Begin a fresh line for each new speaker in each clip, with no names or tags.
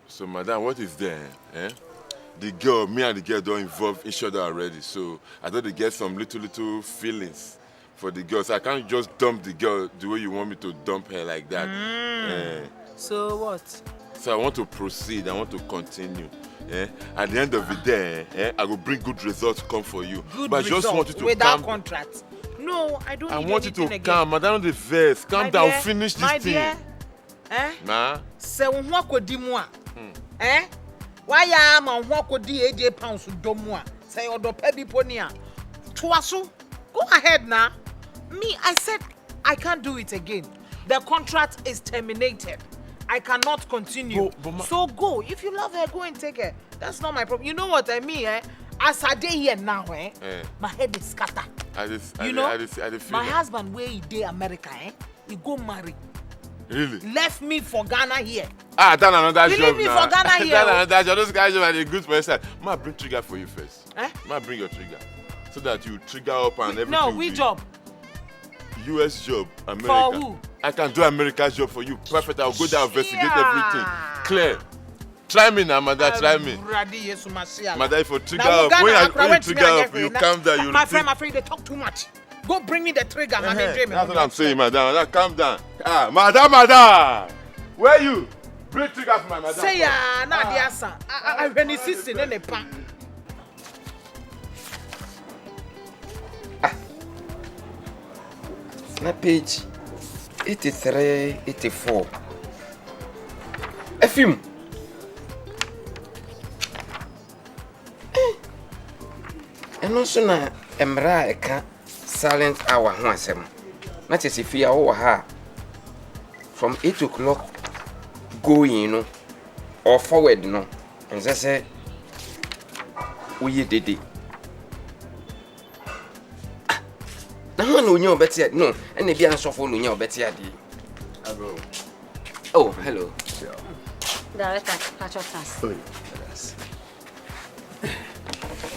So, madam, what is there? Eh? Me and the girl don't involve each other already. So I thought they get some little feelings for the girl. So I can't just dump the girl the way you want me to dump her like that.
So what?
So I want to proceed. I want to continue. At the end of the day, I will bring good results come for you.
But
I just want you to
without contract. No, I don't.
I
need
want you to
again.
calm. Madam, the verse. Calm down. Finish this
my
thing.
Dear,
Ma.
Se unwa kodi mu a. Why am I unwa kodi AJ pounds do mu a. Say odo pe bi poni a. Twaso. Go ahead now. Me, I said I can't do it again. The contract is terminated. I cannot continue. So go. If you love her, go and take her. That's not my problem. You know what I mean, As I day here now, my head is scattered. My husband where he day America, he go marry.
Really?
Left me for Ghana here.
Done another job.
Leave me for Ghana here.
Done another job. Those guys are a good person. Ma, bring trigger for you first. Ma, bring your trigger. So that you trigger up and everything.
No, we job.
US job, America.
For who?
I can do America's job for you. Perfect. I'll go there, investigate everything. Clear. Try me now, mother. Try me. Mother, if you trigger up, when you trigger up, you calm down.
My friend, they talk too much. Go bring me the trigger, man.
That's what I'm saying, madam. Now, calm down. Madam. Where you? Bring trigger for my madam.
Say na dear son. I when you see in the pan.
Snap page 83, 84. Efiewura. And also na emra eka silent hour ho asem. Na chese fia wo ha from 8 o'clock going no or forward no. And say we did. No, no, better no, and maybe I'm so full no better. Oh, hello.
Director, catch up class.
Oh, yes.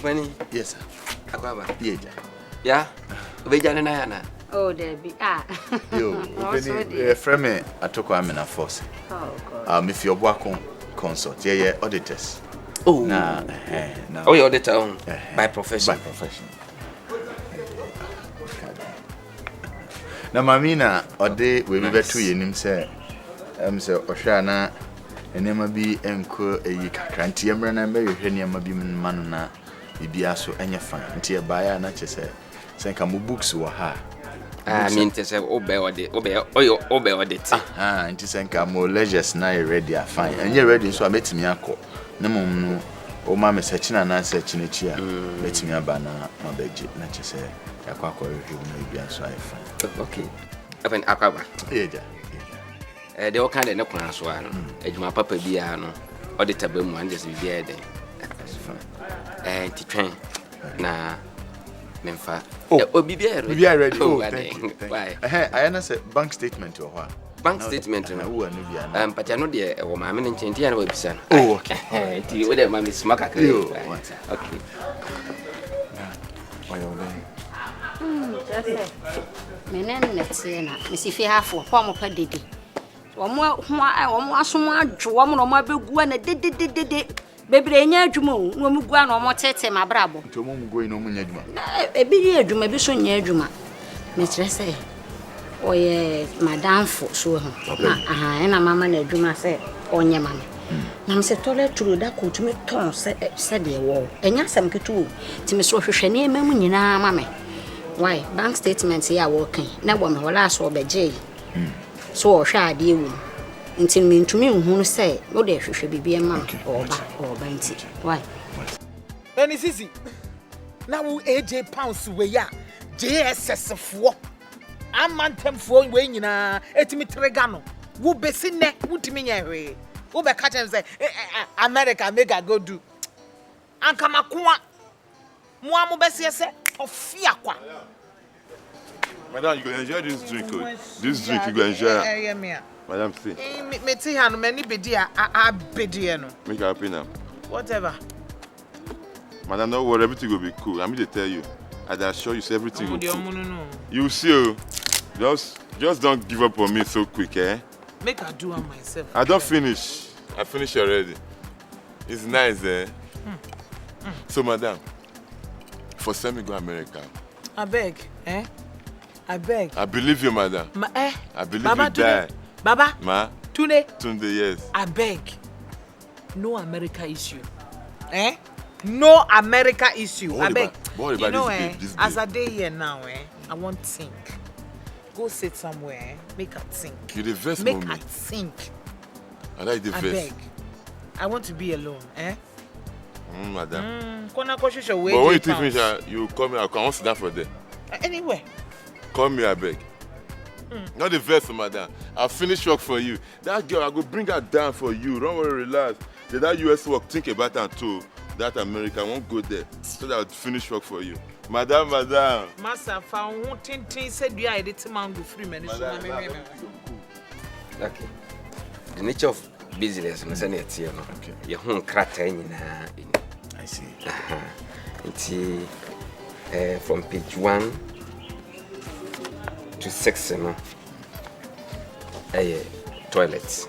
Benny?
Yes, sir.
Akwaba?
Yeah.
Vejana na yana.
Oh, Debbie.
Yo, Benny, friend me atoko amena force.
Oh, God.
If you're working consult, yeah, auditors.
Oh,
nah.
Oh, your auditor by profession.
By profession. Na mamina ode we be betu yenim se se ohwa na enema bi enko eyi kakra nti emre na me hwe enema bi manu na bibia so enye fan nti e baya na chese se nka mo books wo ha
mean to say obe ode
nti se nka mo leisures na e ready afine enye ready so ametimi akọ na mum no o ma me search na search na chi a metimi aba na obeje na chese yakwa hwe na bibia so afine.
Okay. Even Akwaba.
Yeah.
They all kind of no plan so ano. Ejuma papa bia no. Auditor be mu and just be there. That's fine. Titwen na memfa. Obi bia
ready. Oh, thank you. Why? I say bank statement or what?
Bank statement na wo anu bia. But you know the wo ma me nchenti ya na wabisa no.
Oh, okay.
Ti wo dey ma me smaka ka. Okay.
Why you there?
Menen netina misifi hafo kwa mo pa dede omo asomo adwo mo no mo abegu na dede bebre nya adwuma o no mo gua na omo tete mabrabo
nti omo go ino mo nya adwuma
ebi nya adwuma bi so nya adwuma me kire se oye madamfo so ho na mama na adwuma se onye mama na me se tole turu da ko tumi ton se de wo enya sam ketu ti me so hwehwe na emamu nyina mama. Why? Bank statements here working. Na bo me hola so obeje. So o hwa ade ewu. Nti me ntumi nhunu say wo de hwehwe bibia ma oba nti. Why?
Any sisi. Na wo AJ pounds we ya. JSS fo. Amantem fo we nyina etimi trega no. Wo besi ne wutimi nya hwe. Wo be ka tem say America mega go do. Anka makoa. Mo amu besi se ofia kwa.
Madam, you can enjoy this drink. This drink you can enjoy. Madam, see.
Me tea han many bedi a bedi no.
Make her happy now.
Whatever.
Madam, don't worry, everything will be cool. I'm going to tell you. I assure you, everything will be cool. You see, just don't give up on me so quick, eh?
Make her do it myself.
I don't finish. I finished already. It's nice, eh? So, madam, for send me go America.
I beg, eh? I beg.
I believe you, madam. I believe
Baba,
you die.
Baba,
Ma?
Tunde,
Yes.
I beg. No America issue. Eh? No America issue.
What
I beg.
about
You know,
this
as
babe?
a day here now, I want to think. Go sit somewhere, make her think.
You the verse,
Make
mommy.
her think.
I like the
I
verse.
beg. I want to be alone, eh?
Madam.
But
But when you finish, you call me. I want to sit down for there.
Anywhere.
Call me, I beg. Not the verse, madam. I'll finish work for you. That girl, I go bring her down for you. Don't worry, relax. Did that US work, think about that too. That America won't go there. So that I'll finish work for you. Madam.
Master found one thing said you are the mango free man.
Okay. The nature of business, no say net here no.
Okay.
Your home crata nyina.
I see.
It's from page 1 to 6 no. Toilets.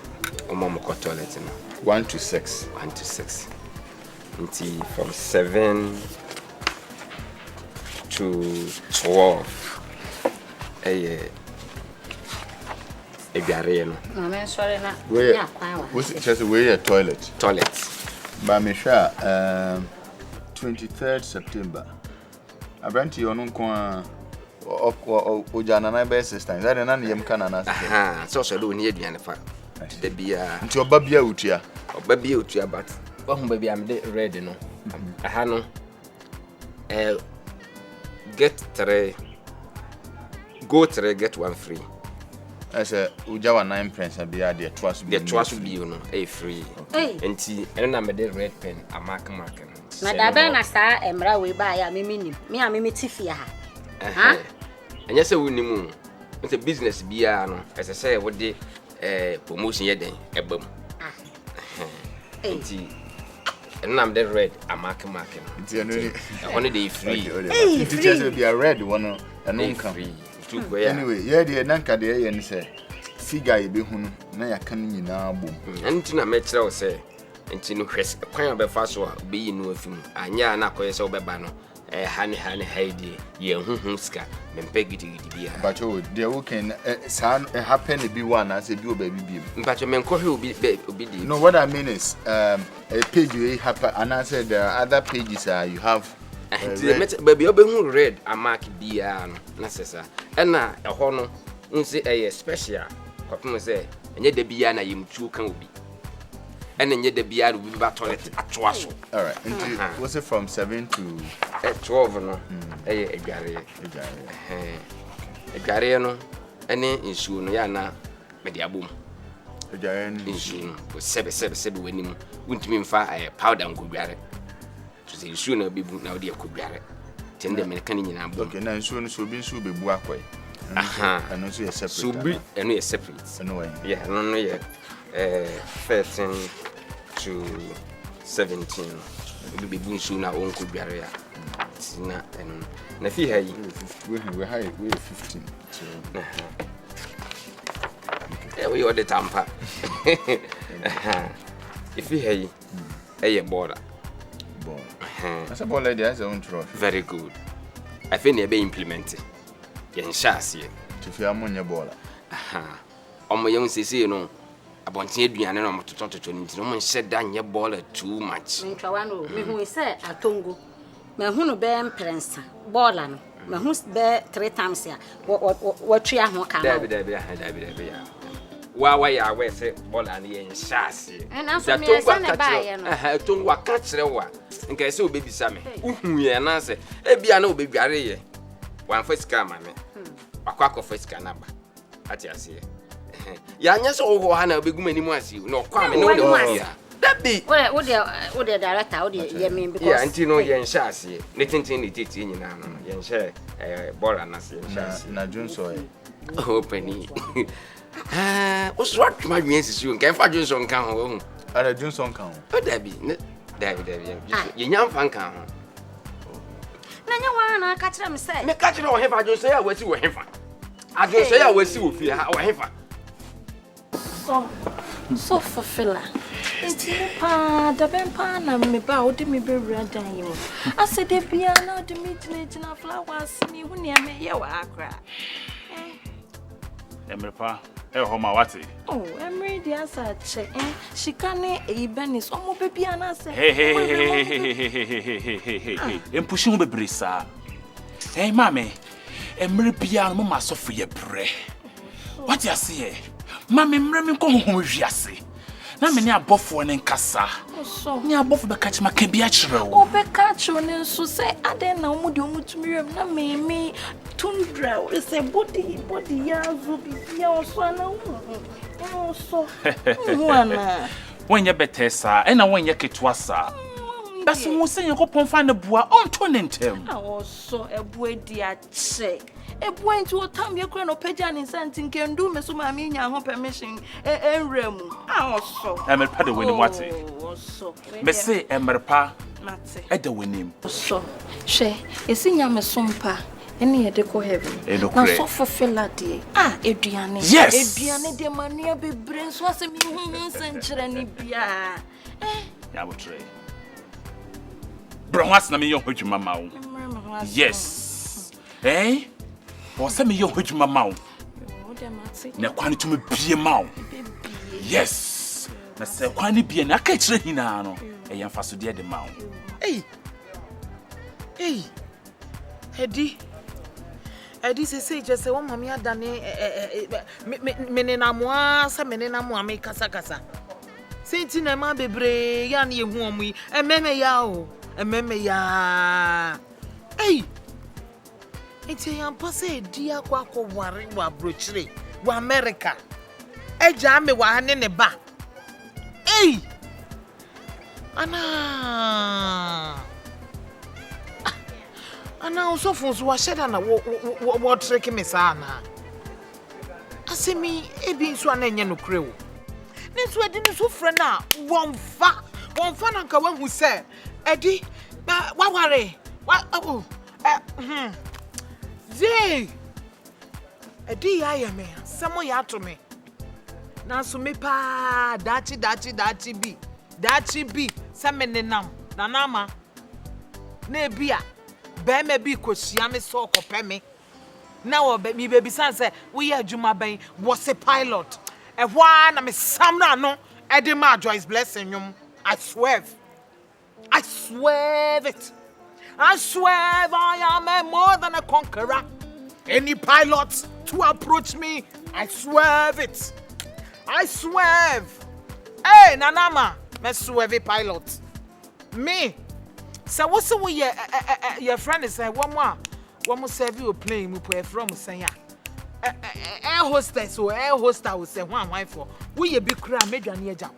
Omomoko toilet no.
1 to 6.
1 to 6. It's from 7 to 12. Ebiare no.
Mama sorry na.
Where?
Ya kwa wa.
What's it? Just where your toilet?
Toilet.
Ba me sha 23rd September. Abranti ono nko a ojana na be sister. That na yem kana na.
Aha, so do ni aduane fa. Da bia.
Nti oba bia utua.
Oba bia utua but. Wa hu ba bia am de ready no. Aha no. Get 3. Go 3 get 1 free.
I say uja wa 9 pence bia de twice
The twice bio no free. Enti eno na me de red pen amark no.
Na da be na sa emra we ba ya me nim. Me a me tifia ha. Ha?
Anya se woni mu. It's a business bia no. Ese say wo de promotion ye den ebam. Enti eno na me de red amark no.
Nti eno ni.
Ono de free.
Nti just be red one eno nka. Anyway, yeah, the nanka de ye ni say figure ye be hunu na ya kan nyina bom.
Enti na me kire wo say enti no hwes kwan obefa so a be yi no afim. Anya na akoye say obeba no hane haidi ye huhu ska mempe gidigidi bia.
But oh, there we can happen be one as a do baby be.
But men ko obi di.
No, what I mean is a page you happen and I said the other pages you have
baby obehu red amark bia no na sesa na eho no nse special kwapem say enye da bia na yemtu kan obi ena enye da bia no bi ba toilet atoa so.
All right, was it from 7 to
12 no edware no ene insu no ya na mede abom
edware
insu no sebe wanim wuntimi mfa powder ngodware to say insu na bebu na odi akodware tende me kan nyina abom.
Okay, na insu no so bi insu bebu akoy. And also a separate.
So be and we separate.
Anyway.
Yeah, no yeah. 13 to 17. We be going soon na won could be area. Na and na fi hay.
We high we 15. So
yeah, we order tampa. If we hay a border.
Ball. That's a ball lady has her own trophy.
Very good. I think they be implemented. Yen shasi
to fi amonya ball.
Omo yen sisi no abonten aduane no motototo ni no mo hye da nye ball too much.
Me twa no me hu say atongo. Me hu no be imprensa ball no. Me hu be 3 times ya. Watwa ho kan.
Dabi ya. Wa ya we say ball na yen shasi.
Na so me say na ba ye no.
Tongo aka kire wa. Nka say obebisa me. Uhu ye na say e bia na obedware ye. One first car mame. Akwa first car number. Ati ase. Ya anya so ho ha na obeguma ni mu ase. No kwa me no de ya. That be.
Wo de director, wo de ye mean because
yeah, anti no yen sha ase. Ne tintin ni titi nyina no. Yen sha bora na se yen sha ase.
Na Johnson.
Oh penny. What's what my means is you can fa Johnson kan ho.
Ara Johnson kan ho.
Oh Dabi. Dabi. Ye nyam fan kan ho.
na nya wa na ka kire me say
me ka kire wo hefa ajo say ya wasi wo hefa ajo say ya wasi wo fi ha wo hefa
so fulfiller
It's the Bempa, me bow to me be red. I said, the piano, the meat, and flowers, me when you may hear what I cry.
Emrepa, home wati.
Oh, I'm ready as I check. She can't even is almost baby and I say,
Hey. I'm pushing the brisa. Hey, mammy, Emrepa, Mamma Sophia pray. What you say? Mammy, Remy, come home with Yassi. Na me ne abofo ne nkasa.
So,
ne abofo be catch ma ka bi a kire wo.
O be catch on so say aden na omu de omu tumirem na me tundra we say body ya zo bibia oso na wo. So. Wana.
When you better sa, e na when you ketwa sa. That's wo say yakopon fa ne bua on to ne ntem.
Ah so ebu edi a che. Ebu enti o tam ye kura no pagya ne santi nkendu me so ma me nya ho permission enremu. Ah so.
Emerpa de wenim wate.
So.
Me say emerpa
Mate.
e de wenim.
So. She, esi nya me sompa. Ene ye de ko heaven. Na so fulfill de. Ah, eduane.
Yes.
Eduane de mania bebre so asem hu senkyere ni bia.
Ya wo try. Bro, what's na me yon hojuma ma wo? Yes. Eh? O se me yon hojuma ma wo.
O de mate.
Na kwani to me bie ma wo. Yes. Na se kwani bie na ka kire hina no. E yan faso de ma wo.
Hey. Eddie say just say one mommy adane menena moa sa menena moa me kasa. Senti na ma bebre ya na yehu omu yi. Ememe ya o. Hey. Enti yan pose edi akwa ware wa brochire wa America. Eja me wa hane ne ba. Hey. Ana so fun so wa sheda na wo trick me sa na. Asemi ebi nso ana enye no kure wo. Ne so edi ne so frɛ na wonfa na nka wa hu sɛ edi wa ware wa Zee edi ya me samo ya to me. Na so me pa dachi bi se menenam na nama na ebia be me bi kosia me so kope me na wo be baby san say we adwuma ban was a pilot e hwa na me samra no e de ma Joyce blessing nyum. I swear it. I swear I am more than a conqueror. Any pilot to approach me, I swear it. I swear. Hey, Nanama, me swear pilot. Me. So what's the your friend is say one more serve you plane mu po from say air hostess or air hoster will say one for. We ye be crew medwane agya.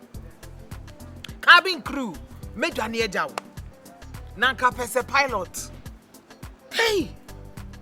Cabin crew medwane agya. Nanka pese pilot. Hey.